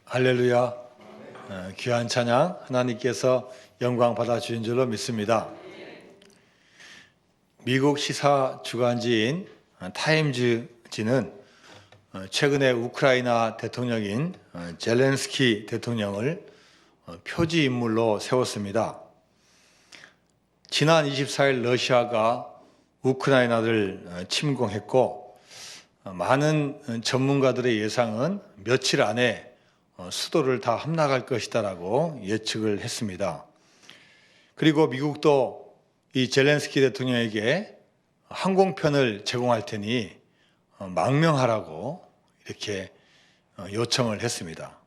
할렐루야. 귀한 찬양 하나님께서 영광 받아주신 줄로 믿습니다. 미국 시사 주간지인 타임즈지는 최근에 우크라이나 대통령인 젤렌스키 대통령을 표지 인물로 세웠습니다. 지난 24일 러시아가 우크라이나를 침공했고 많은 전문가들의 예상은 며칠 안에 수도를 다 함락할 것이다라고 예측을 했습니다. 그리고 미국도 이 젤렌스키 대통령에게 항공편을 제공할 테니 망명하라고 이렇게 요청을 했습니다.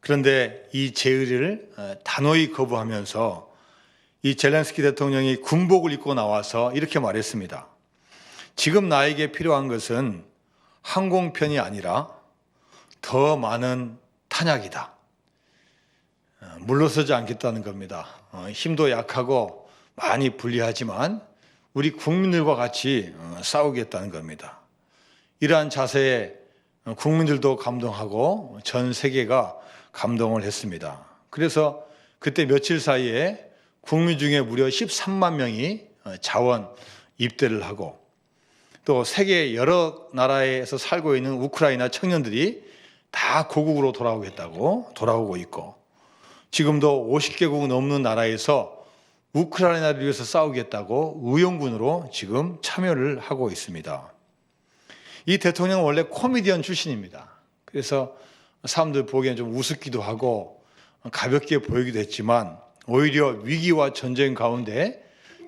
그런데 이 제의를 단호히 거부하면서 이 젤렌스키 대통령이 군복을 입고 나와서 이렇게 말했습니다. 지금 나에게 필요한 것은 항공편이 아니라 더 많은 탄약이다. 물러서지 않겠다는 겁니다. 힘도 약하고 많이 불리하지만 우리 국민들과 같이 싸우겠다는 겁니다. 이러한 자세에 국민들도 감동하고 전 세계가 감동을 했습니다. 그래서 그때 며칠 사이에 국민 중에 무려 13만 명이 자원 입대를 하고 또 세계 여러 나라에서 살고 있는 우크라이나 청년들이 다 고국으로 돌아오고 있고 지금도 50개국 넘는 나라에서 우크라이나를 위해서 싸우겠다고 의용군으로 지금 참여를 하고 있습니다. 이 대통령은 원래 코미디언 출신입니다. 그래서 사람들 보기엔 좀 우습기도 하고 가볍게 보이기도 했지만 오히려 위기와 전쟁 가운데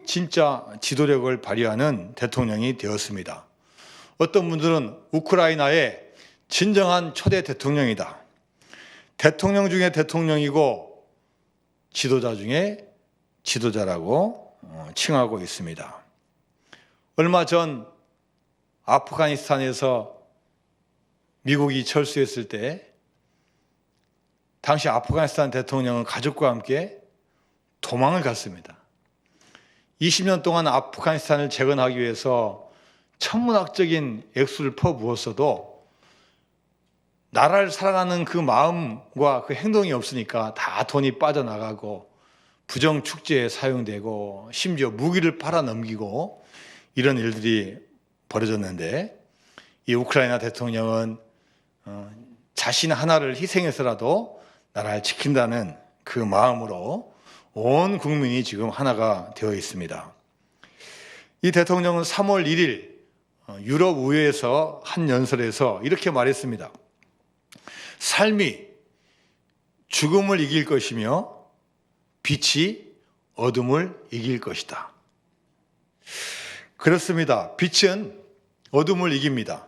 진짜 지도력을 발휘하는 대통령이 되었습니다. 어떤 분들은 우크라이나의 진정한 초대 대통령이다. 대통령 중에 대통령이고 지도자 중에 지도자라고 칭하고 있습니다. 얼마 전 아프가니스탄에서 미국이 철수했을 때 당시 아프가니스탄 대통령은 가족과 함께 도망을 갔습니다. 20년 동안 아프가니스탄을 재건하기 위해서 천문학적인 액수를 퍼부었어도 나라를 사랑하는 그 마음과 그 행동이 없으니까 다 돈이 빠져나가고 부정축제에 사용되고 심지어 무기를 팔아넘기고 이런 일들이 벌어졌는데 이 우크라이나 대통령은 자신 하나를 희생해서라도 나라를 지킨다는 그 마음으로 온 국민이 지금 하나가 되어 있습니다. 이 대통령은 3월 1일 유럽 의회에서 한 연설에서 이렇게 말했습니다. 삶이 죽음을 이길 것이며 빛이 어둠을 이길 것이다. 그렇습니다. 빛은 어둠을 이깁니다.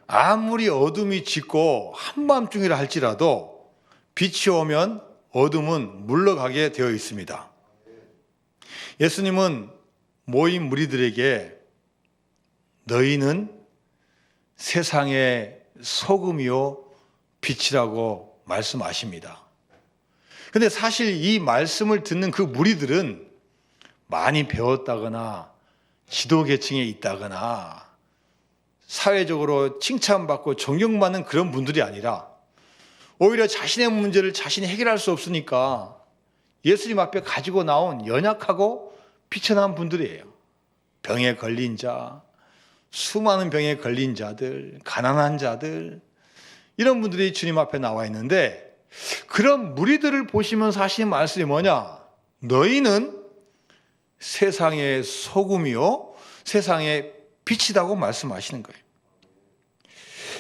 아무리 어둠이 짙고 한밤중이라 할지라도 빛이 오면 어둠은 물러가게 되어 있습니다. 예수님은 모인 무리들에게 너희는 세상의 소금이요 빛이라고 말씀하십니다. 그런데 사실 이 말씀을 듣는 그 무리들은 많이 배웠다거나 지도계층에 있다거나 사회적으로 칭찬받고 존경받는 그런 분들이 아니라 오히려 자신의 문제를 자신이 해결할 수 없으니까 예수님 앞에 가지고 나온 연약하고 비천한 분들이에요. 병에 걸린 자, 수많은 병에 걸린 자들, 가난한 자들 이런 분들이 주님 앞에 나와 있는데 그런 무리들을 보시면서 하시는 말씀이 뭐냐? 너희는 세상의 소금이요 세상의 빛이라고 말씀하시는 거예요.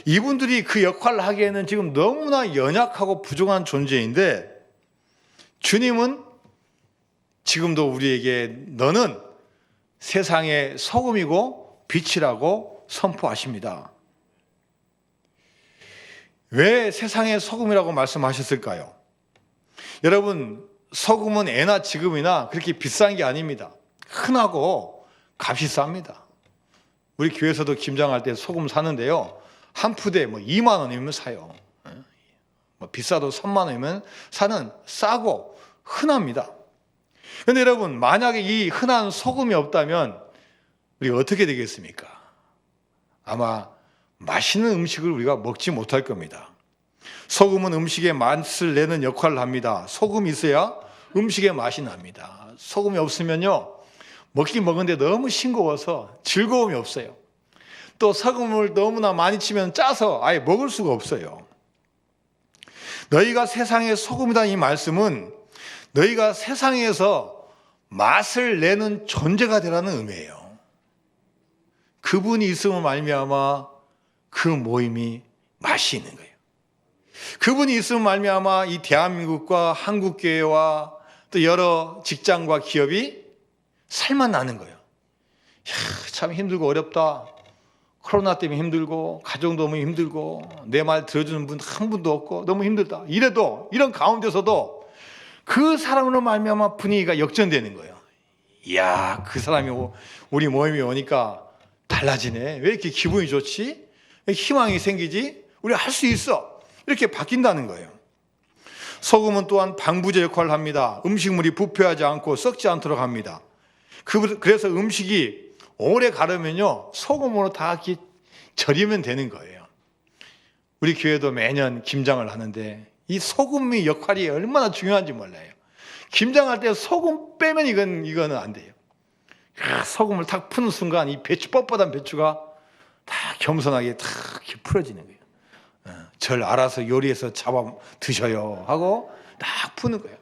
이분들이 그 역할을 하기에는 지금 너무나 연약하고 부족한 존재인데 주님은 지금도 우리에게 너는 세상의 소금이고 빛이라고 선포하십니다. 왜 세상의 소금이라고 말씀하셨을까요? 여러분, 소금은 애나 지금이나 그렇게 비싼 게 아닙니다. 흔하고 값이 쌉니다. 우리 교회에서도 김장할 때 소금 사는데요. 한 푸대 2만 원이면 사요. 비싸도 3만 원이면 사는 싸고 흔합니다. 그런데 여러분, 만약에 이 흔한 소금이 없다면 우리가 어떻게 되겠습니까? 아마 맛있는 음식을 우리가 먹지 못할 겁니다. 소금은 음식에 맛을 내는 역할을 합니다. 소금이 있어야 음식에 맛이 납니다. 소금이 없으면요, 먹긴 먹는데 너무 싱거워서 즐거움이 없어요. 또 소금을 너무나 많이 치면 짜서 아예 먹을 수가 없어요. 너희가 세상의 소금이다, 이 말씀은 너희가 세상에서 맛을 내는 존재가 되라는 의미예요. 그분이 있음을 말미암아 그 모임이 맛이 있는 거예요. 그분이 있음을 말미암아 이 대한민국과 한국교회와 또 여러 직장과 기업이 살만 나는 거예요. 참 힘들고 어렵다. 코로나 때문에 힘들고 가정 너무 힘들고 내 말 들어주는 분 한 분도 없고 너무 힘들다. 이래도 이런 가운데서도 그 사람으로 말미암아 분위기가 역전되는 거예요. 이야, 그 사람이 우리 모임에 오니까 달라지네. 왜 이렇게 기분이 좋지? 왜 희망이 생기지? 우리 할 수 있어. 이렇게 바뀐다는 거예요. 소금은 또한 방부제 역할을 합니다. 음식물이 부패하지 않고 썩지 않도록 합니다. 그래서 음식이 오래 가려면요, 소금으로 다 이렇게 절이면 되는 거예요. 우리 교회도 매년 김장을 하는데 이 소금의 역할이 얼마나 중요한지 몰라요. 김장할 때 소금 빼면 이거는 안 돼요. 소금을 탁 푸는 순간 이 배추, 뻣뻣한 배추가 다 겸손하게 탁 풀어지는 거예요. 절 알아서 요리해서 잡아 드셔요 하고 딱 푸는 거예요.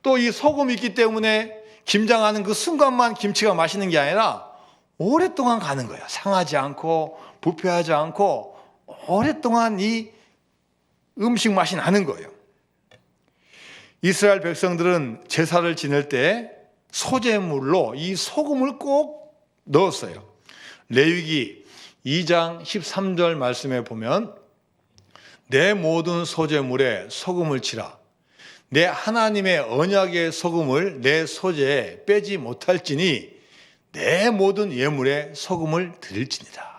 또 이 소금이 있기 때문에 김장하는 그 순간만 김치가 맛있는 게 아니라 오랫동안 가는 거예요. 상하지 않고 부패하지 않고 오랫동안 이 음식 맛이 나는 거예요. 이스라엘 백성들은 제사를 지낼 때 소제물로 이 소금을 꼭 넣었어요. 레위기 2장 13절 말씀에 보면 내 모든 소제물에 소금을 치라. 내 하나님의 언약의 소금을 내 소제에 빼지 못할지니 내 모든 예물에 소금을 드릴지니라.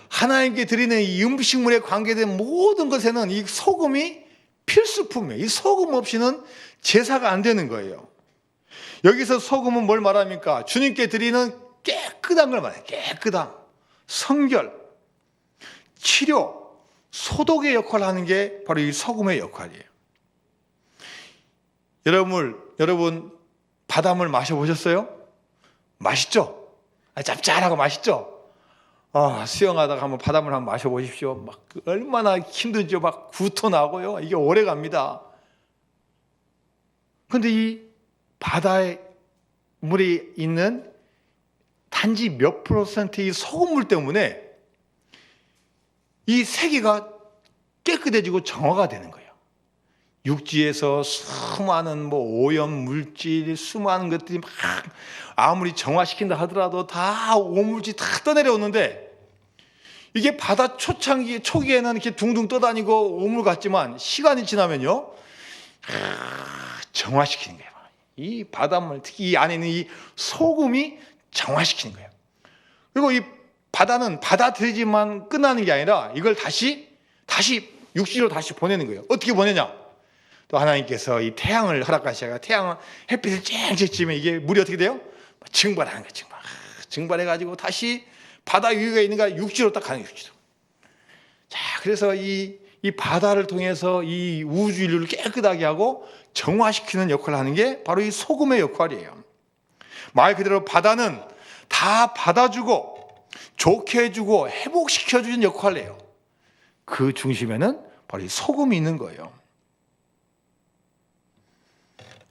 하나님께 드리는 이 음식물에 관계된 모든 것에는 이 소금이 필수품이에요. 이 소금 없이는 제사가 안 되는 거예요. 여기서 소금은 뭘 말합니까? 주님께 드리는 깨끗한 걸 말해요. 깨끗한 성결, 치료, 소독의 역할을 하는 게 바로 이 소금의 역할이에요. 여러분 바닷물 마셔보셨어요? 맛있죠? 짭짤하고 맛있죠? 수영하다가 한번 바닷물 한번 마셔보십시오. 막 얼마나 힘든지 막 구토 나고요. 이게 오래 갑니다. 그런데 이 바다의 물에 있는 단지 몇 %의 소금물 때문에 이 세계가 깨끗해지고 정화가 되는 거예요. 육지에서 수많은 오염 물질, 수많은 것들이 막 아무리 정화시킨다 하더라도 다 오물질 다 떠내려오는데 이게 바다 초기에는 이렇게 둥둥 떠다니고 오물 같지만 시간이 지나면요, 정화시키는 거예요. 이 바닷물, 특히 이 안에 있는 이 소금이 정화시키는 거예요. 그리고 이 바다는 받아들이지만 끝나는 게 아니라 이걸 다시 육지로 다시 보내는 거예요. 어떻게 보내냐? 또 하나님께서 이 태양을 허락하시다가 태양 햇빛을 쨍쨍 찌면 이게 물이 어떻게 돼요? 증발하는 거예요. 증발해가지고 다시 바다 위에 있는가 육지로 딱 가는 거예요. 육지로. 자, 그래서 이 바다를 통해서 이 우주 인류를 깨끗하게 하고 정화시키는 역할을 하는 게 바로 이 소금의 역할이에요. 말 그대로 바다는 다 받아주고 좋게 해주고 회복시켜주는 역할을 해요. 그 중심에는 바로 이 소금이 있는 거예요.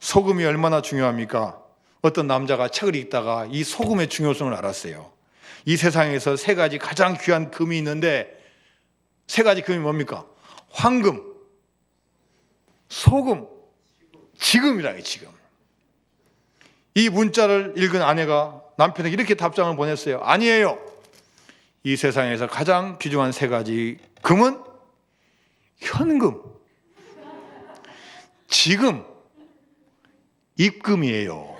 소금이 얼마나 중요합니까? 어떤 남자가 책을 읽다가 이 소금의 중요성을 알았어요. 이 세상에서 세 가지 가장 귀한 금이 있는데 세 가지 금이 뭡니까? 황금, 소금, 지금이라요. 지금. 이 문자를 읽은 아내가 남편에게 이렇게 답장을 보냈어요. 아니에요. 이 세상에서 가장 귀중한 세 가지 금은 현금, 지금, 입금이에요.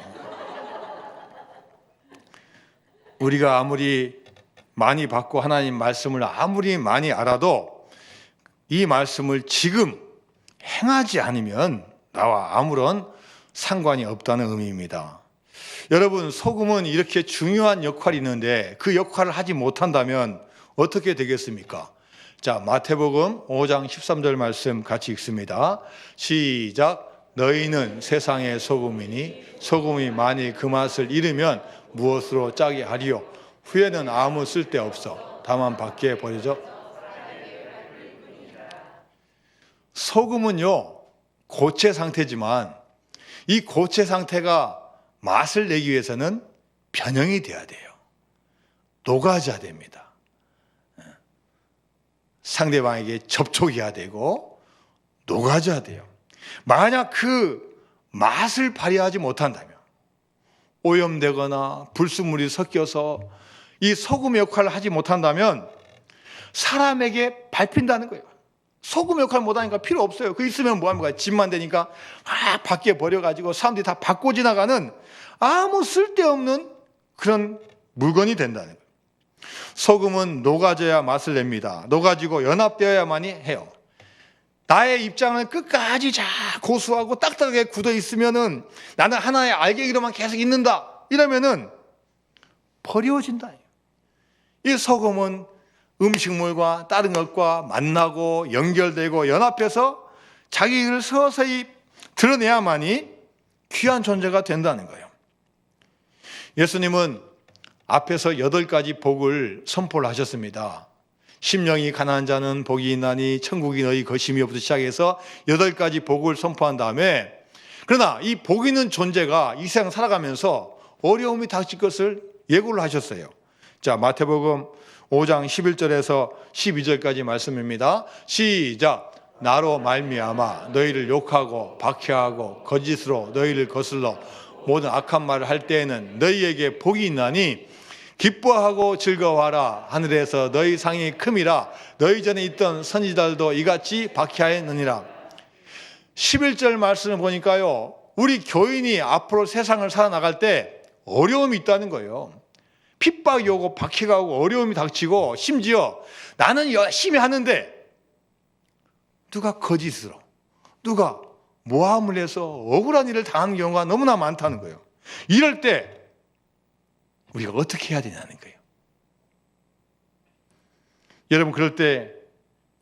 우리가 아무리 많이 받고 하나님 말씀을 아무리 많이 알아도 이 말씀을 지금 행하지 않으면 나와 아무런 상관이 없다는 의미입니다. 여러분, 소금은 이렇게 중요한 역할이 있는데 그 역할을 하지 못한다면 어떻게 되겠습니까? 자, 마태복음 5장 13절 말씀 같이 읽습니다. 시작. 너희는 세상의 소금이니 소금이 만일 그 맛을 잃으면 무엇으로 짜게 하리요? 후에는 아무 쓸데없어 다만 밖에 버려져. 소금은요, 고체 상태지만 이 고체 상태가 맛을 내기 위해서는 변형이 돼야 돼요. 녹아져야 됩니다. 상대방에게 접촉해야 되고 녹아져야 돼요. 만약 그 맛을 발휘하지 못한다면, 오염되거나 불순물이 섞여서 이 소금 역할을 하지 못한다면 사람에게 밟힌다는 거예요. 소금 역할 못하니까 필요 없어요. 그 있으면 뭐합니까? 집만 되니까 막 밖에 버려가지고 사람들이 다 받고 지나가는 아무 쓸데없는 그런 물건이 된다는 거예요. 소금은 녹아져야 맛을 냅니다. 녹아지고 연합되어야만이 해요. 나의 입장은 끝까지 고수하고 딱딱하게 굳어 있으면은 나는 하나의 알갱이로만 계속 있는다, 이러면은 버려진다. 이 소금은 음식물과 다른 것과 만나고 연결되고 연합해서 자기를 서서히 드러내야만이 귀한 존재가 된다는 거예요. 예수님은 앞에서 8가지 복을 선포를 하셨습니다. 심령이 가난한 자는 복이 있나니 천국이 너희 것이며부터 시작해서 8가지 복을 선포한 다음에, 그러나 이 복 있는 존재가 이 세상 살아가면서 어려움이 닥칠 것을 예고를 하셨어요. 자, 마태복음 5장 11절에서 12절까지 말씀입니다. 시작. 나로 말미암아 너희를 욕하고 박해하고 거짓으로 너희를 거슬러 모든 악한 말을 할 때에는 너희에게 복이 있나니 기뻐하고 즐거워하라. 하늘에서 너희 상이 큼이라. 너희 전에 있던 선지자들도 이같이 박해하였느니라. 11절 말씀을 보니까요, 우리 교인이 앞으로 세상을 살아나갈 때 어려움이 있다는 거예요. 핍박이 오고 박해가 오고 어려움이 닥치고, 심지어 나는 열심히 하는데 누가 거짓으로, 누가 모함을 해서 억울한 일을 당하는 경우가 너무나 많다는 거예요. 이럴 때 우리가 어떻게 해야 되냐는 거예요. 여러분, 그럴 때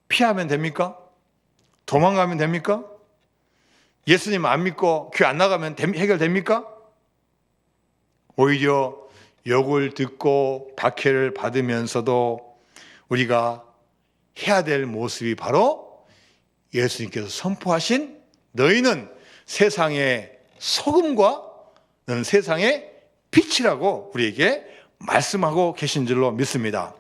피하면 됩니까? 도망가면 됩니까? 예수님 안 믿고 교회 안 나가면 해결됩니까? 오히려 욕을 듣고 박해를 받으면서도 우리가 해야 될 모습이 바로 예수님께서 선포하신 너희는 세상의 소금과 너는 세상의 빛이라고 우리에게 말씀하고 계신 줄로 믿습니다.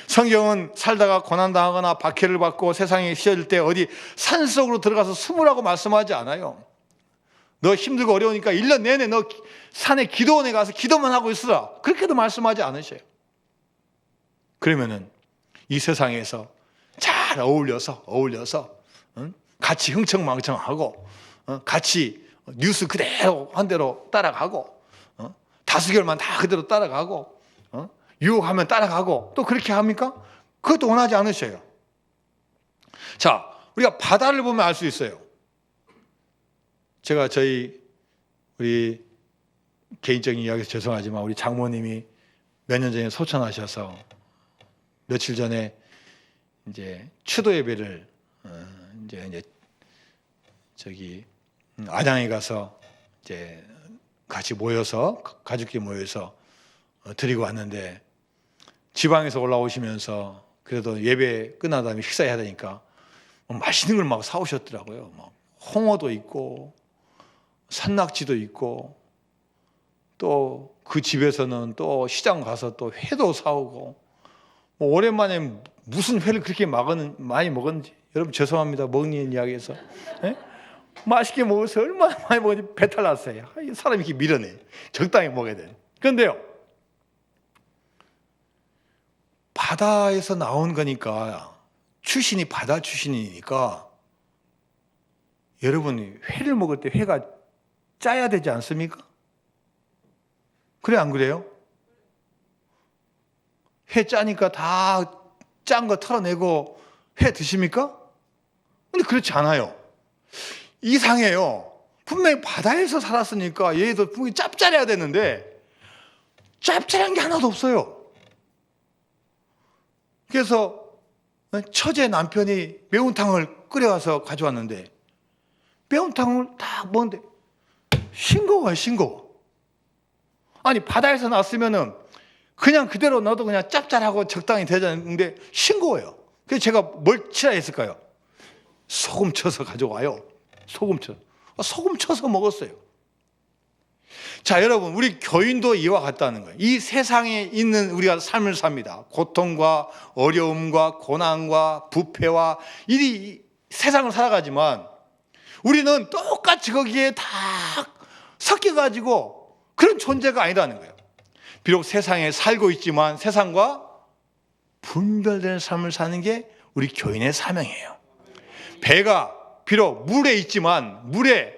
성경은 살다가 고난당하거나 박해를 받고 세상에 휘어질 때 어디 산속으로 들어가서 숨으라고 말씀하지 않아요. 너 힘들고 어려우니까 1년 내내 너 산에 기도원에 가서 기도만 하고 있으라, 그렇게도 말씀하지 않으셔요. 그러면은 이 세상에서 잘 어울려서 같이 흥청망청하고 같이 뉴스 그대로 한 대로 따라가고 다수결만 다 그대로 따라가고 유혹하면 따라가고 또 그렇게 합니까? 그것도 원하지 않으셔요. 자, 우리가 바다를 보면 알 수 있어요. 제가 우리 개인적인 이야기에서 죄송하지만 우리 장모님이 몇 년 전에 소천하셔서 며칠 전에 이제 추도 예배를 이제 안양에 가서 이제 같이 모여서 가족끼리 모여서 드리고 왔는데, 지방에서 올라오시면서 그래도 예배 끝난 다음에 식사해야 되니까 맛있는 걸 막 사오셨더라고요. 막 홍어도 있고 산낙지도 있고, 또 그 집에서는 또 시장 가서 또 회도 사오고, 오랜만에 무슨 회를 그렇게 많이 먹었는지, 여러분 죄송합니다, 먹는 이야기에서. 네? 맛있게 먹어서 얼마나 많이 먹었는지 배탈 났어요. 사람이 이렇게 밀어내, 적당히 먹어야 돼. 그런데요, 바다에서 나온 거니까, 출신이 바다 출신이니까, 여러분이 회를 먹을 때 회가 짜야 되지 않습니까? 그래, 안 그래요? 회 짜니까 다 짠 거 털어내고 회 드십니까? 근데 그렇지 않아요. 이상해요. 분명히 바다에서 살았으니까 얘도 분명히 짭짤해야 되는데 짭짤한 게 하나도 없어요. 그래서 처제 남편이 매운탕을 끓여와서 가져왔는데 매운탕을 딱 먹는데 싱거워요, 싱거워. 아니 바다에서 나왔으면은 그냥 그대로 넣어도 그냥 짭짤하고 적당히 되는데 싱거워요. 그래서 제가 뭘 치라 했을까요? 소금 쳐서 가져와요. 소금 쳐서 먹었어요. 자, 여러분, 우리 교인도 이와 같다는 거예요. 이 세상에 있는 우리가 삶을 삽니다. 고통과 어려움과 고난과 부패와 이 세상을 살아가지만 우리는 똑같이 거기에 다 섞여가지고 그런 존재가 아니라는 거예요. 비록 세상에 살고 있지만 세상과 분별되는 삶을 사는 게 우리 교인의 사명이에요. 배가 비록 물에 있지만 물에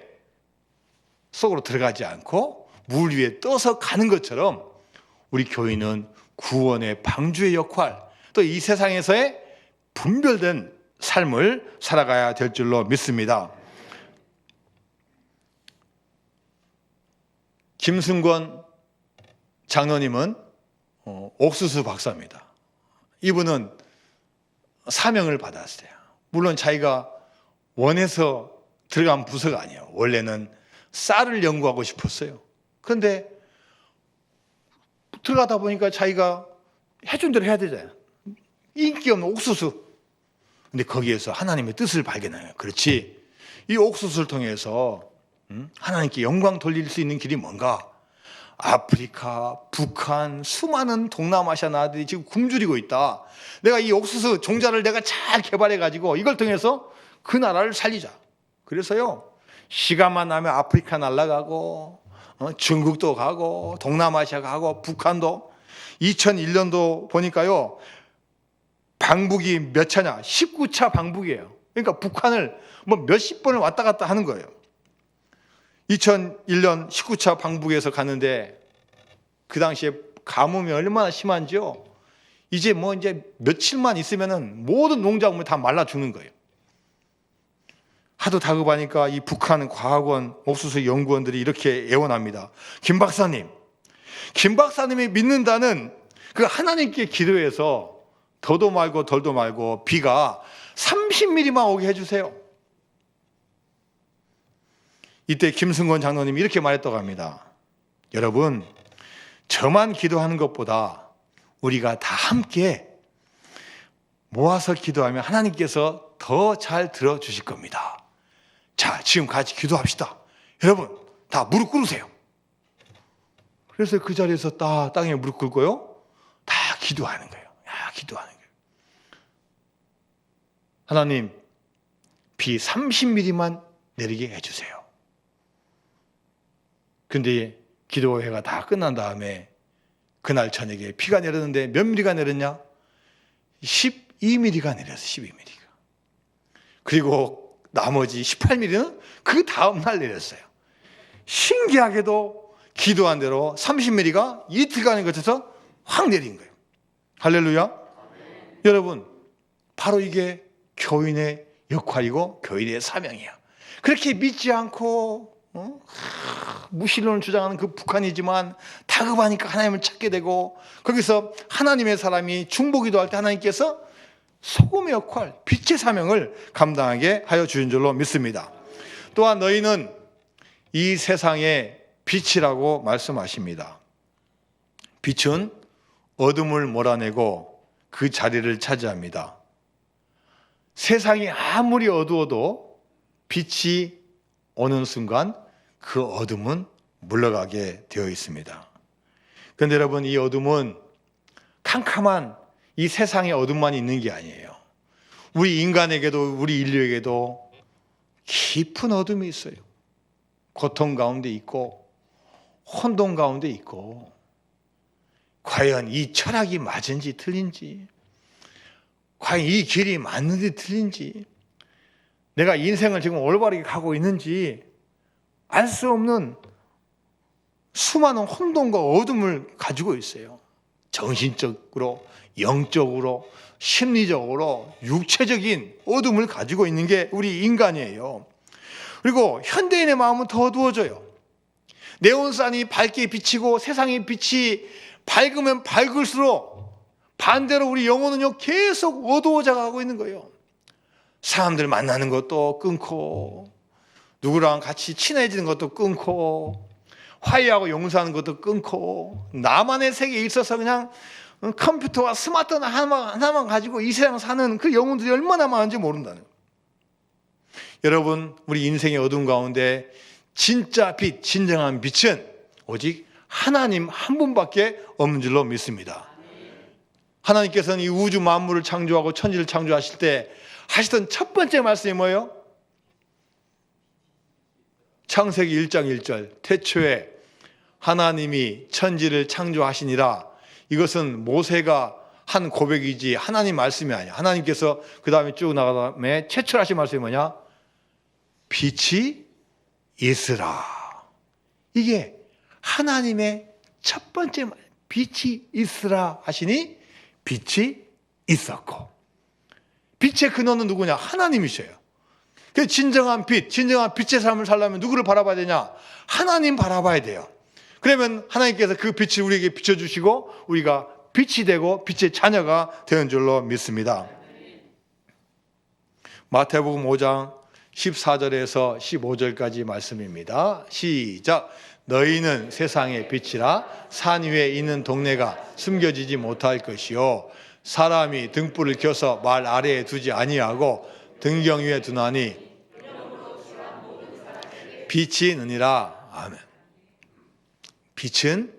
속으로 들어가지 않고 물 위에 떠서 가는 것처럼 우리 교인은 구원의 방주의 역할, 또 이 세상에서의 분별된 삶을 살아가야 될 줄로 믿습니다. 김승권 장로님은 옥수수 박사입니다. 이분은 사명을 받았어요. 물론 자기가 원해서 들어간 부서가 아니에요. 원래는 쌀을 연구하고 싶었어요. 그런데 들어가다 보니까 자기가 해준 대로 해야 되잖아요. 인기 없는 옥수수. 근데 거기에서 하나님의 뜻을 발견해요. 그렇지. 이 옥수수를 통해서 하나님께 영광 돌릴 수 있는 길이 뭔가? 아프리카, 북한, 수많은 동남아시아 나라들이 지금 굶주리고 있다. 내가 이 옥수수 종자를 내가 잘 개발해가지고 이걸 통해서 그 나라를 살리자. 그래서요, 시간만 나면 아프리카 날아가고 중국도 가고 동남아시아 가고 북한도 2001년도 보니까요, 방북이 몇 차냐? 19차 방북이에요. 그러니까 북한을 뭐 몇십 번을 왔다 갔다 하는 거예요. 2001년 19차 방북에서 갔는데 그 당시에 가뭄이 얼마나 심한지요. 이제 며칠만 있으면은 모든 농작물이 다 말라 죽는 거예요. 하도 다급하니까 이 북한 과학원 옥수수 연구원들이 이렇게 애원합니다. 김 박사님이 믿는다는 그 하나님께 기도해서 더도 말고 덜도 말고 비가 30mm만 오게 해주세요. 이때 김승권 장로님이 이렇게 말했다고 합니다. 여러분, 저만 기도하는 것보다 우리가 다 함께 모아서 기도하면 하나님께서 더 잘 들어주실 겁니다. 자, 지금 같이 기도합시다. 여러분, 다 무릎 꿇으세요. 그래서 그 자리에서 땅에 무릎 꿇고요, 다 기도하는 거예요. 기도하는 거예요. 하나님, 비 30mm만 내리게 해주세요. 근데 기도회가 다 끝난 다음에 그날 저녁에 비가 내렸는데 몇 미리가 내렸냐? 12mm가 내렸어요. 12mm가. 그리고 나머지 18mm는 그 다음날 내렸어요. 신기하게도 기도한 대로 30mm가 이틀간에 걸쳐서 확 내린 거예요. 할렐루야. 여러분, 바로 이게 교인의 역할이고 교인의 사명이야. 그렇게 믿지 않고 무신론을 주장하는 그 북한이지만 다급하니까 하나님을 찾게 되고, 거기서 하나님의 사람이 중보기도 할 때 하나님께서 소금의 역할, 빛의 사명을 감당하게 하여 주신 줄로 믿습니다. 또한 너희는 이 세상의 빛이라고 말씀하십니다. 빛은 어둠을 몰아내고 그 자리를 차지합니다. 세상이 아무리 어두워도 빛이 오는 순간 그 어둠은 물러가게 되어 있습니다. 그런데 여러분, 이 어둠은 캄캄한 이 세상의 어둠만 있는 게 아니에요. 우리 인간에게도, 우리 인류에게도 깊은 어둠이 있어요. 고통 가운데 있고 혼돈 가운데 있고, 과연 이 철학이 맞은지 틀린지, 과연 이 길이 맞는지 틀린지, 내가 인생을 지금 올바르게 가고 있는지 알 수 없는 수많은 혼돈과 어둠을 가지고 있어요. 정신적으로, 영적으로, 심리적으로, 육체적인 어둠을 가지고 있는 게 우리 인간이에요. 그리고 현대인의 마음은 더 어두워져요. 네온산이 밝게 비치고 세상의 빛이 밝으면 밝을수록 반대로 우리 영혼은요, 계속 어두워져 가고 있는 거예요. 사람들 만나는 것도 끊고, 누구랑 같이 친해지는 것도 끊고, 화해하고 용서하는 것도 끊고, 나만의 세계에 있어서 그냥 컴퓨터와 스마트폰 하나만 가지고 이 세상 사는 그 영혼들이 얼마나 많은지 모른다는 거예요. 여러분, 우리 인생의 어두운 가운데 진짜 빛, 진정한 빛은 오직 하나님 한 분밖에 없는 줄로 믿습니다. 하나님께서는 이 우주 만물을 창조하고 천지를 창조하실 때 하시던 첫 번째 말씀이 뭐예요? 창세기 1장 1절, 태초에 하나님이 천지를 창조하시니라. 이것은 모세가 한 고백이지 하나님 말씀이 아니야. 하나님께서 그 다음에 쭉 나간 다음에 최초로 하신 말씀이 뭐냐? 빛이 있으라. 이게 하나님의 첫 번째 말, 빛이 있으라 하시니 빛이 있었고, 빛의 근원은 누구냐? 하나님이셔요. 그 진정한 빛, 진정한 빛의 삶을 살려면 누구를 바라봐야 되냐? 하나님 바라봐야 돼요. 그러면 하나님께서 그 빛을 우리에게 비춰주시고 우리가 빛이 되고 빛의 자녀가 되는 줄로 믿습니다. 마태복음 5장 14절에서 15절까지 말씀입니다. 시작. 너희는 세상의 빛이라. 산 위에 있는 동네가 숨겨지지 못할 것이요, 사람이 등불을 켜서 말 아래에 두지 아니하고 등경 위에 두나니 빛이 느니라. 아멘. 빛은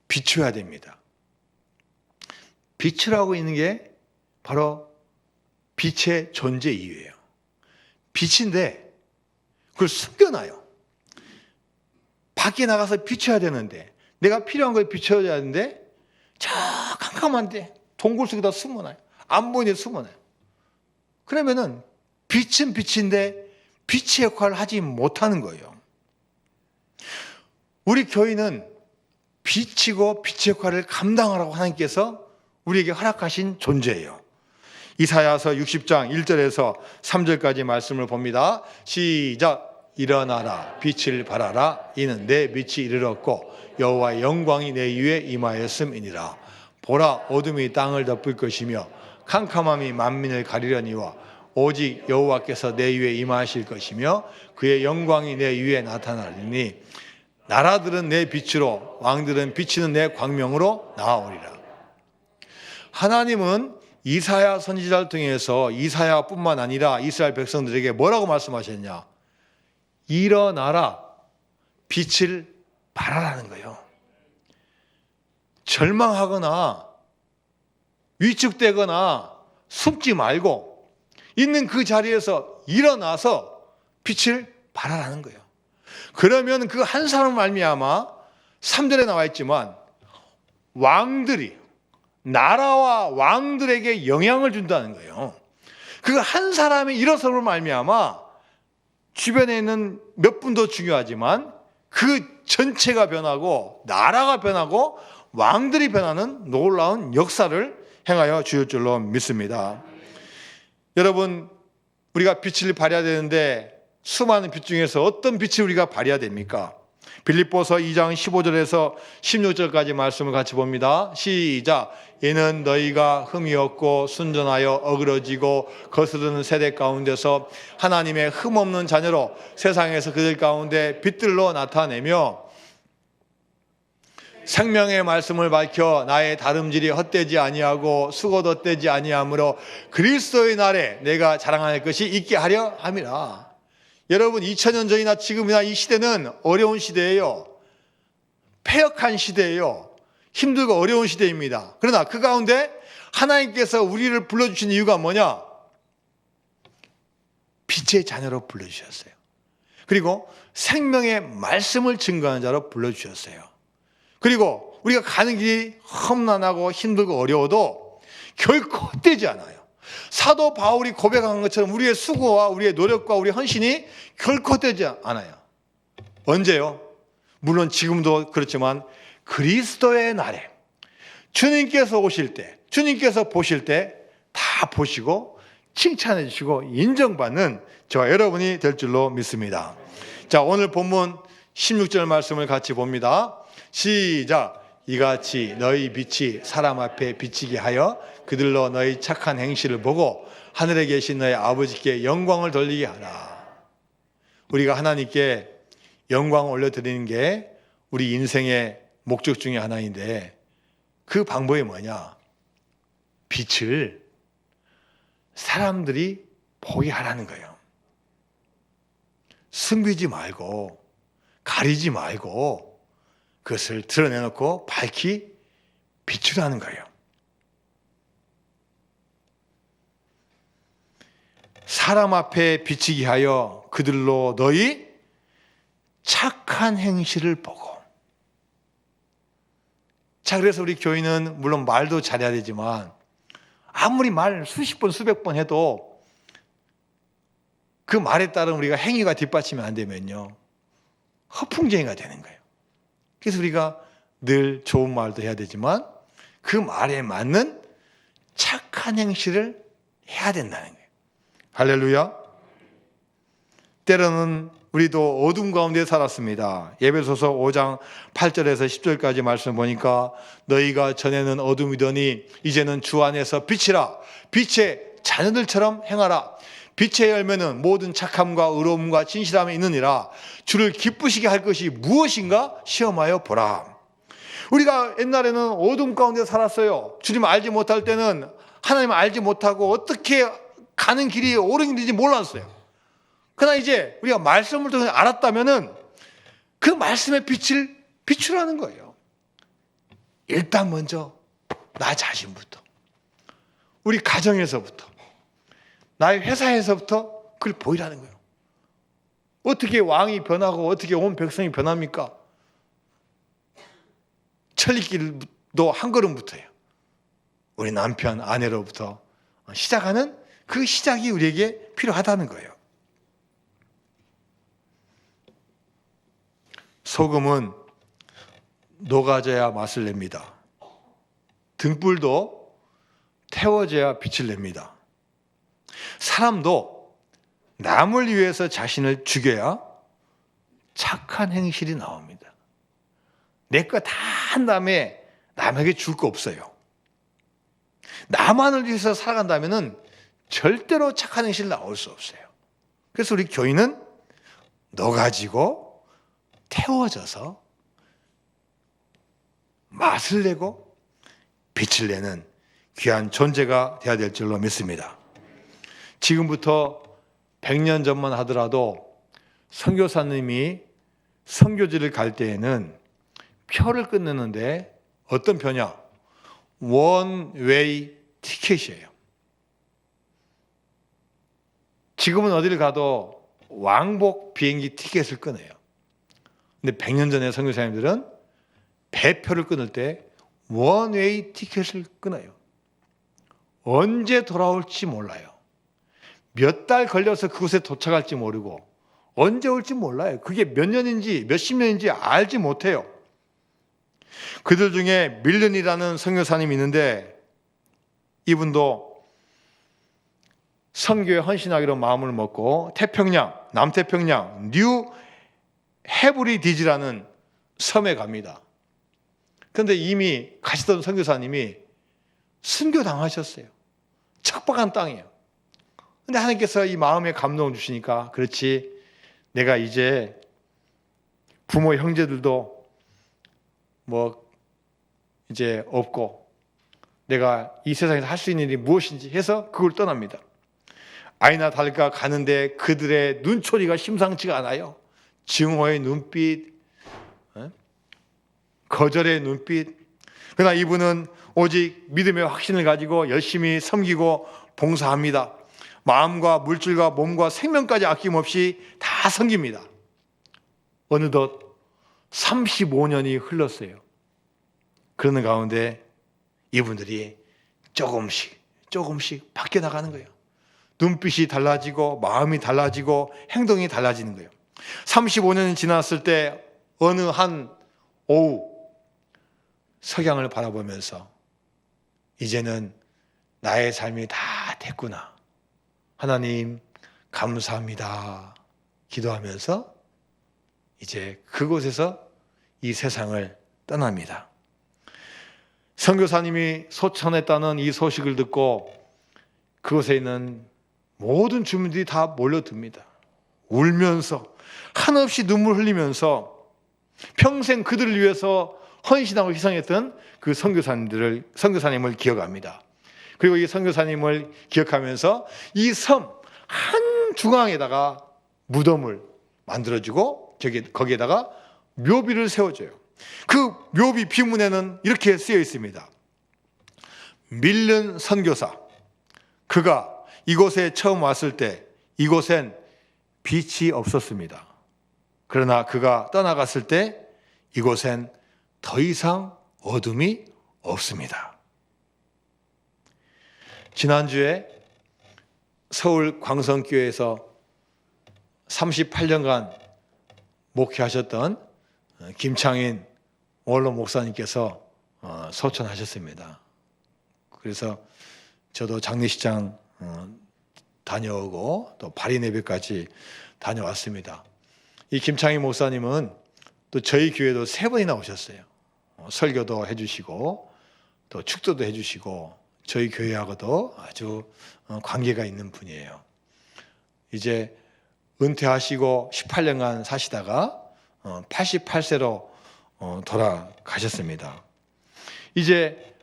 비춰야 됩니다. 비추라고 있는 게 바로 빛의 존재 이유예요. 빛인데 그걸 숨겨놔요. 밖에 나가서 비춰야 되는데, 내가 필요한 거에 비춰야 되는데 저 캄캄한데 동굴 속에다 숨어놔요. 안 보이는데 숨어놔요. 그러면은 빛은 빛인데 빛의 역할을 하지 못하는 거예요. 우리 교회는 빛이고 빛의 역할을 감당하라고 하나님께서 우리에게 허락하신 존재예요. 이사야서 60장 1절에서 3절까지 말씀을 봅니다. 시작. 일어나라, 빛을 발하라. 이는 내 빛이 이르렀고 여호와의 영광이 내 위에 임하였음이니라. 보라, 어둠이 땅을 덮을 것이며 캄캄함이 만민을 가리려니와 오직 여호와께서 내 위에 임하실 것이며 그의 영광이 내 위에 나타나리니 나라들은 내 빛으로, 왕들은 비치는 내 광명으로 나아오리라. 하나님은 이사야 선지자를 통해서 이사야뿐만 아니라 이스라엘 백성들에게 뭐라고 말씀하셨냐? 일어나라, 빛을 발하라는 거예요. 절망하거나 위축되거나 숨지 말고 있는 그 자리에서 일어나서 빛을 발하라는 거예요. 그러면 그 한 사람 말미암아 3절에 나와 있지만 왕들이, 나라와 왕들에게 영향을 준다는 거예요. 그 한 사람이 일어섬을 말미암아 주변에 있는 몇 분도 중요하지만 그 전체가 변하고 나라가 변하고 왕들이 변하는 놀라운 역사를 행하여 주실 줄로 믿습니다. 여러분, 우리가 빛을 발해야 되는데 수많은 빛 중에서 어떤 빛을 우리가 발해야 됩니까? 빌립보서 2장 15절에서 16절까지 말씀을 같이 봅니다. 시작. 이는 너희가 흠이 없고 순전하여 어그러지고 거스르는 세대 가운데서 하나님의 흠없는 자녀로 세상에서 그들 가운데 빛들로 나타내며 생명의 말씀을 밝혀 나의 다름질이 헛되지 아니하고 수고도 헛되지 아니하므로 그리스도의 날에 내가 자랑할 것이 있게 하려 함이라. 여러분, 2000년 전이나 지금이나 이 시대는 어려운 시대예요. 패역한 시대예요. 힘들고 어려운 시대입니다. 그러나 그 가운데 하나님께서 우리를 불러주신 이유가 뭐냐? 빛의 자녀로 불러주셨어요. 그리고 생명의 말씀을 증거하는 자로 불러주셨어요. 그리고 우리가 가는 길이 험난하고 힘들고 어려워도 결코 헛되지 않아요. 사도 바울이 고백한 것처럼 우리의 수고와 우리의 노력과 우리의 헌신이 결코 헛되지 않아요. 언제요? 물론 지금도 그렇지만 그리스도의 날에 주님께서 오실 때, 주님께서 보실 때 다 보시고 칭찬해 주시고 인정받는 저와 여러분이 될 줄로 믿습니다. 자, 오늘 본문 16절 말씀을 같이 봅니다. 시작. 이같이 너희 빛이 사람 앞에 비치게 하여 그들로 너희 착한 행실을 보고 하늘에 계신 너희 아버지께 영광을 돌리게 하라. 우리가 하나님께 영광을 올려드리는 게 우리 인생의 목적 중에 하나인데 그 방법이 뭐냐? 빛을 사람들이 보게 하라는 거예요. 숨기지 말고 가리지 말고 그것을 드러내놓고 밝히 비추라는 거예요. 사람 앞에 비치게 하여 그들로 너희 착한 행실을 보고. 자, 그래서 우리 교인은 물론 말도 잘해야 되지만 아무리 말 수십 번 수백 번 해도 그 말에 따른 우리가 행위가 뒷받침이 안 되면요 허풍쟁이가 되는 거예요. 그래서 우리가 늘 좋은 말도 해야 되지만 그 말에 맞는 착한 행실을 해야 된다는 거예요. 할렐루야. 때로는 우리도 어둠 가운데 살았습니다. 에베소서 5장 8절에서 10절까지 말씀 보니까 너희가 전에는 어둠이더니 이제는 주 안에서 빛이라. 빛의 자녀들처럼 행하라. 빛의 열매는 모든 착함과 의로움과 진실함이 있느니라. 주를 기쁘시게 할 것이 무엇인가 시험하여 보라. 우리가 옛날에는 어둠 가운데 살았어요. 주님 알지 못할 때는 하나님 알지 못하고 어떻게 가는 길이 옳은 길인지 몰랐어요. 그러나 이제 우리가 말씀을 통해서 알았다면은 그 말씀의 빛을 비추라는 거예요. 일단 먼저 나 자신부터, 우리 가정에서부터, 나의 회사에서부터 그걸 보이라는 거예요. 어떻게 왕이 변하고 어떻게 온 백성이 변합니까? 천리길도 한 걸음부터예요. 우리 남편, 아내로부터 시작하는 그 시작이 우리에게 필요하다는 거예요. 소금은 녹아져야 맛을 냅니다. 등불도 태워져야 빛을 냅니다. 사람도 남을 위해서 자신을 죽여야 착한 행실이 나옵니다. 내 거 다 한 다음에 남에게 줄 거 없어요. 나만을 위해서 살아간다면 절대로 착한 행실 나올 수 없어요. 그래서 우리 교인은 녹아지고 태워져서 맛을 내고 빛을 내는 귀한 존재가 되어야 될 줄로 믿습니다. 지금부터 100년 전만 하더라도 선교사님이 선교지를 갈 때에는 표를 끊는데 어떤 표냐? 원웨이 티켓이에요. 지금은 어디를 가도 왕복 비행기 티켓을 끊어요. 근데 100년 전에 선교사님들은 배표를 끊을 때 원웨이 티켓을 끊어요. 언제 돌아올지 몰라요. 몇 달 걸려서 그곳에 도착할지 모르고 언제 올지 몰라요. 그게 몇 년인지 몇십 년인지 알지 못해요. 그들 중에 밀런이라는 선교사님이 있는데 이분도 선교에 헌신하기로 마음을 먹고 태평양, 남태평양 뉴 헤브리디지라는 섬에 갑니다. 그런데 이미 가시던 선교사님이 순교당하셨어요. 척박한 땅이에요. 그런데 하나님께서 이 마음에 감동을 주시니까 그렇지, 내가 이제 부모 형제들도 뭐 이제 없고 내가 이 세상에서 할 수 있는 일이 무엇인지 해서 그걸 떠납니다. 아이나 다를까 가는데 그들의 눈초리가 심상치가 않아요. 증오의 눈빛, 거절의 눈빛. 그러나 이분은 오직 믿음의 확신을 가지고 열심히 섬기고 봉사합니다. 마음과 물질과 몸과 생명까지 아낌없이 다 섬깁니다. 어느덧 35년이 흘렀어요. 그러는 가운데 이분들이 조금씩 바뀌어 나가는 거예요. 눈빛이 달라지고 마음이 달라지고 행동이 달라지는 거예요. 35년이 지났을 때 어느 한 오후 석양을 바라보면서 이제는 나의 삶이 다 됐구나, 하나님 감사합니다 기도하면서 이제 그곳에서 이 세상을 떠납니다. 선교사님이 소천했다는 이 소식을 듣고 그곳에 있는 모든 주민들이 다 몰려듭니다. 울면서 한없이 눈물 흘리면서 평생 그들을 위해서 헌신하고 희생했던 그 선교사님을 기억합니다. 그리고 이 선교사님을 기억하면서 이 섬 한 중앙에다가 무덤을 만들어주고 거기에다가 묘비를 세워줘요. 그 묘비 비문에는 이렇게 쓰여 있습니다. 밀른 선교사, 그가 이곳에 처음 왔을 때 이곳엔 빛이 없었습니다. 그러나 그가 떠나갔을 때 이곳엔 더 이상 어둠이 없습니다. 지난주에 서울 광성교회에서 38년간 목회하셨던 김창인 원로 목사님께서 소천하셨습니다. 그래서 저도 장례식장 다녀오고 또 발인 예배까지 다녀왔습니다. 이 김창인 목사님은 또 저희 교회도 3번이나 오셨어요. 설교도 해주시고 또 축도도 해주시고 저희 교회하고도 아주 관계가 있는 분이에요. 이제 은퇴하시고 18년간 사시다가 88세로 돌아가셨습니다. 이제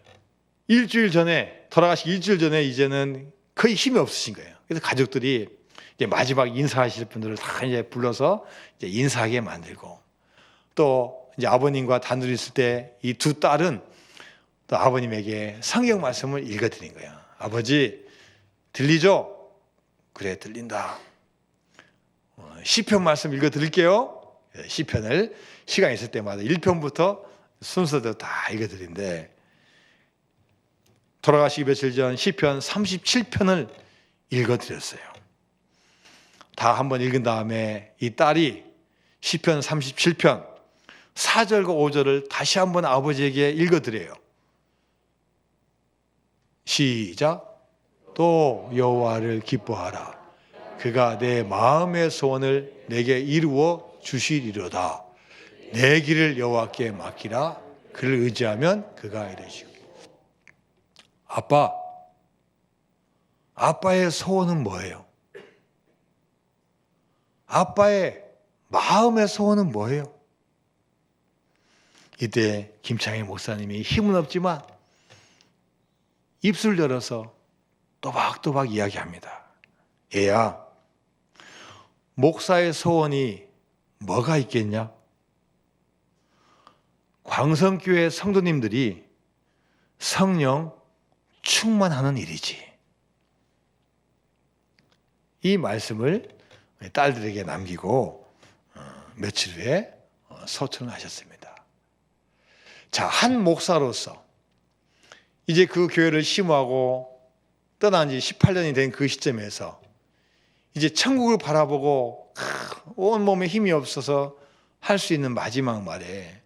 돌아가시기 일주일 전에 이제는 거의 힘이 없으신 거예요. 그래서 가족들이 이제 마지막 인사하실 분들을 다 이제 불러서 이제 인사하게 만들고, 또 이제 아버님과 단둘이 있을 때 이 두 딸은 또 아버님에게 성경 말씀을 읽어드린 거야. 아버지, 들리죠? 그래, 들린다. 시편 말씀 읽어드릴게요. 시편을 시간 있을 때마다 1편부터 순서대로 다 읽어드린데, 돌아가시기 며칠 전 시편 37편을 읽어드렸어요. 다 한번 읽은 다음에 이 딸이 시편 37편 4절과 5절을 다시 한번 아버지에게 읽어드려요. 시작. 또 여호와를 기뻐하라. 그가 내 마음의 소원을 내게 이루어 주시리로다. 내 길을 여호와께 맡기라. 그를 의지하면 그가 이루시고. 아빠의 소원은 뭐예요? 아빠의 마음의 소원은 뭐예요? 이때 김창희 목사님이 힘은 없지만 입술 열어서 또박또박 이야기합니다. 얘야, 목사의 소원이 뭐가 있겠냐? 광성교회 성도님들이 성령 충만하는 일이지. 이 말씀을 딸들에게 남기고 며칠 후에 소천을 하셨습니다. 자, 한 목사로서 이제 그 교회를 심호하고 떠난 지 18년이 된 그 시점에서 이제 천국을 바라보고 온몸에 힘이 없어서 할 수 있는 마지막 말에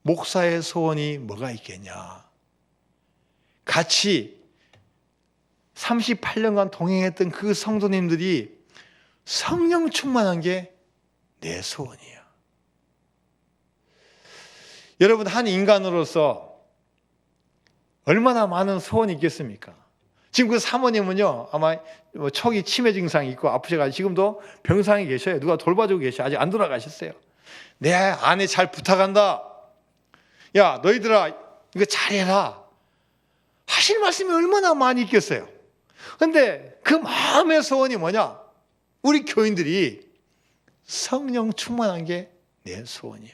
목사의 소원이 뭐가 있겠냐? 같이 38년간 동행했던 그 성도님들이 성령 충만한 게 내 소원이야. 여러분, 한 인간으로서 얼마나 많은 소원이 있겠습니까? 지금 그 사모님은요, 아마 초기 치매 증상이 있고 아프셔가지고 지금도 병상에 계셔요. 누가 돌봐주고 계셔. 아직 안 돌아가셨어요. 내 아내 잘 부탁한다. 야, 너희들아, 이거 잘해라. 하실 말씀이 얼마나 많이 있겠어요. 근데 그 마음의 소원이 뭐냐? 우리 교인들이 성령 충만한 게 내 소원이야.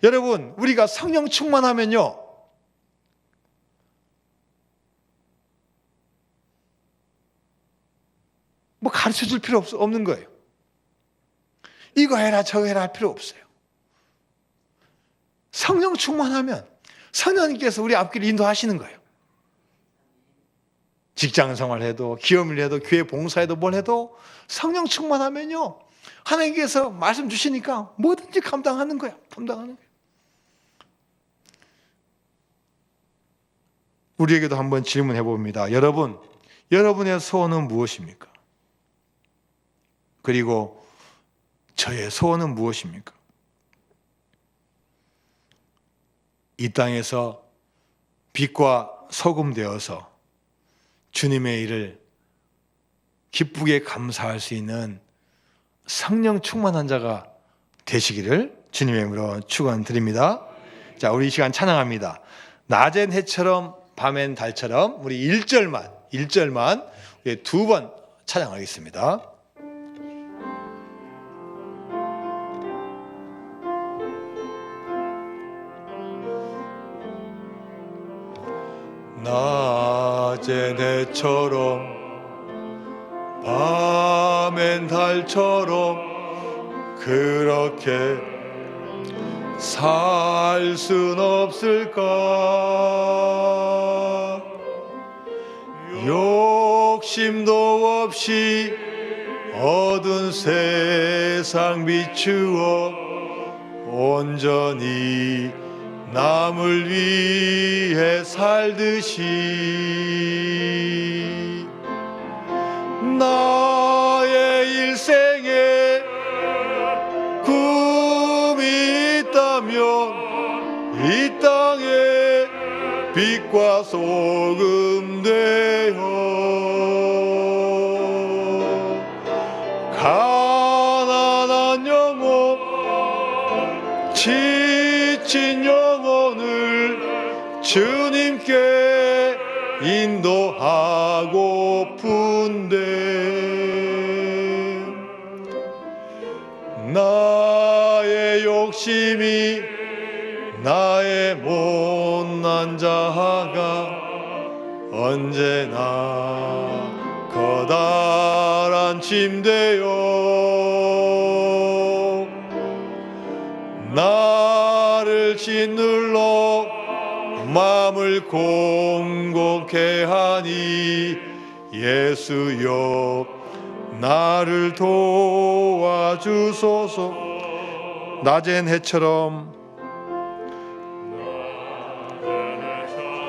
여러분, 우리가 성령 충만하면요, 뭐 가르쳐 줄 필요 없는 거예요. 이거 해라 저거 해라 할 필요 없어요. 성령 충만하면 성령님께서 우리 앞길을 인도하시는 거예요. 직장 생활해도 기업을 해도 교회 봉사해도 뭘 해도 성령 충만하면요, 하나님께서 말씀 주시니까 뭐든지 감당하는 거야. 감당하는 거예요. 우리에게도 한번 질문해 봅니다. 여러분의 소원은 무엇입니까? 그리고 저의 소원은 무엇입니까? 이 땅에서 빛과 소금 되어서 주님의 일을 기쁘게 감사할 수 있는 성령 충만한 자가 되시기를 주님의 이름으로 축원드립니다. 자, 우리 이 시간 찬양합니다. 낮엔 해처럼 밤엔 달처럼. 우리 1절만 두 번 찬양하겠습니다. 낮엔 해처럼 밤엔 달처럼 그렇게 살 순 없을까? 욕심도 없이 어두운 세상 비추어 온전히 남을 위해 살듯이 나의 일생에 꿈이 있다면 이 땅에 빛과 소금 되어 가난한 영혼 지친 영혼을 주님께 인도하고픈데 나의 욕심이 나의 못난 자아가 언제나 커다란 침대요 나를 짓눌러 마음을 공곡해 하니 예수여 나를 도와주소서. 낮엔 해처럼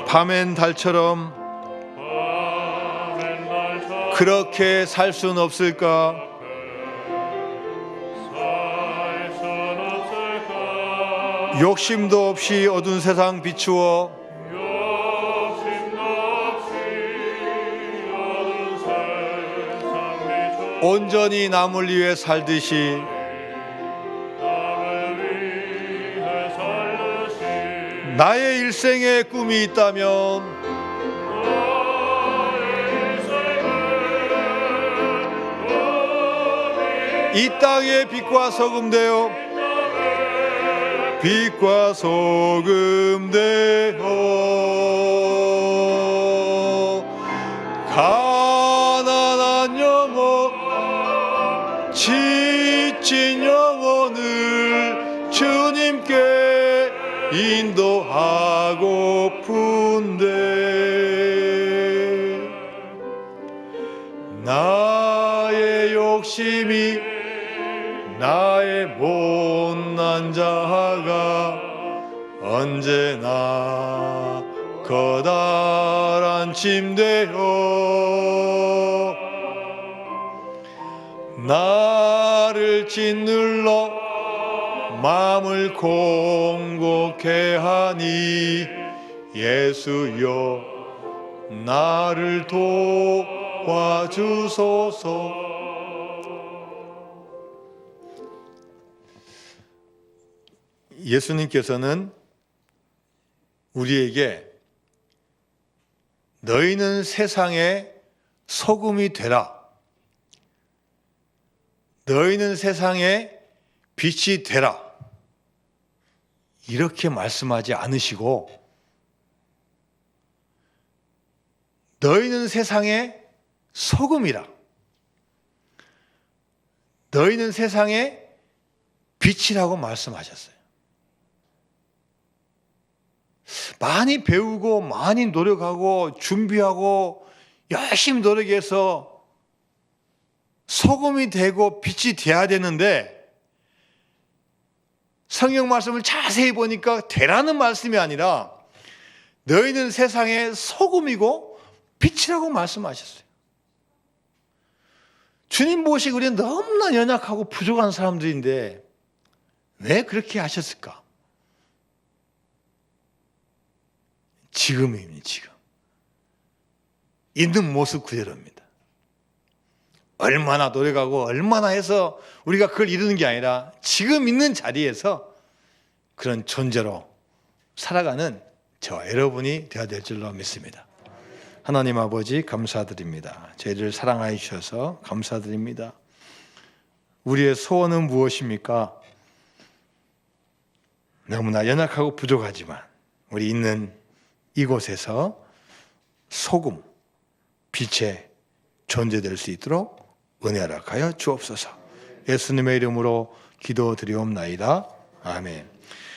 밤엔 달처럼 그렇게 살 순 없을까? 욕심도 없이 어두운 세상 비추어 온전히 남을 위해 살듯이 나의 일생에 꿈이 있다면 이 땅에 빛과 소금 되어 빛과 소금 되어 가난한 영혼 지친 영혼을 주님께 인도하고픈데 나의 욕심이 나의 못난 자아가 언제나 커다란 침대요 나를 짓눌러 마음을 공곡해 하니 예수여 나를 도와주소서. 예수님께서는 우리에게 너희는 세상의 소금이 되라. 너희는 세상의 빛이 되라. 이렇게 말씀하지 않으시고 너희는 세상의 소금이라. 너희는 세상의 빛이라고 말씀하셨어요. 많이 배우고 많이 노력하고 준비하고 열심히 노력해서 소금이 되고 빛이 돼야 되는데 성경 말씀을 자세히 보니까 되라는 말씀이 아니라 너희는 세상의 소금이고 빛이라고 말씀하셨어요. 주님 보시기 우리는 너무나 연약하고 부족한 사람들인데 왜 그렇게 하셨을까? 지금입니다. 지금. 있는 모습 그대로입니다. 얼마나 노력하고 얼마나 해서 우리가 그걸 이루는 게 아니라 지금 있는 자리에서 그런 존재로 살아가는 저와 여러분이 되어야 될 줄로 믿습니다. 하나님 아버지 감사드립니다. 저희를 사랑하여 주셔서 감사드립니다. 우리의 소원은 무엇입니까? 너무나 연약하고 부족하지만 우리 있는 이곳에서 소금, 빛의 존재될 수 있도록 은혜 허락하여 주옵소서. 예수님의 이름으로 기도드리옵나이다. 아멘.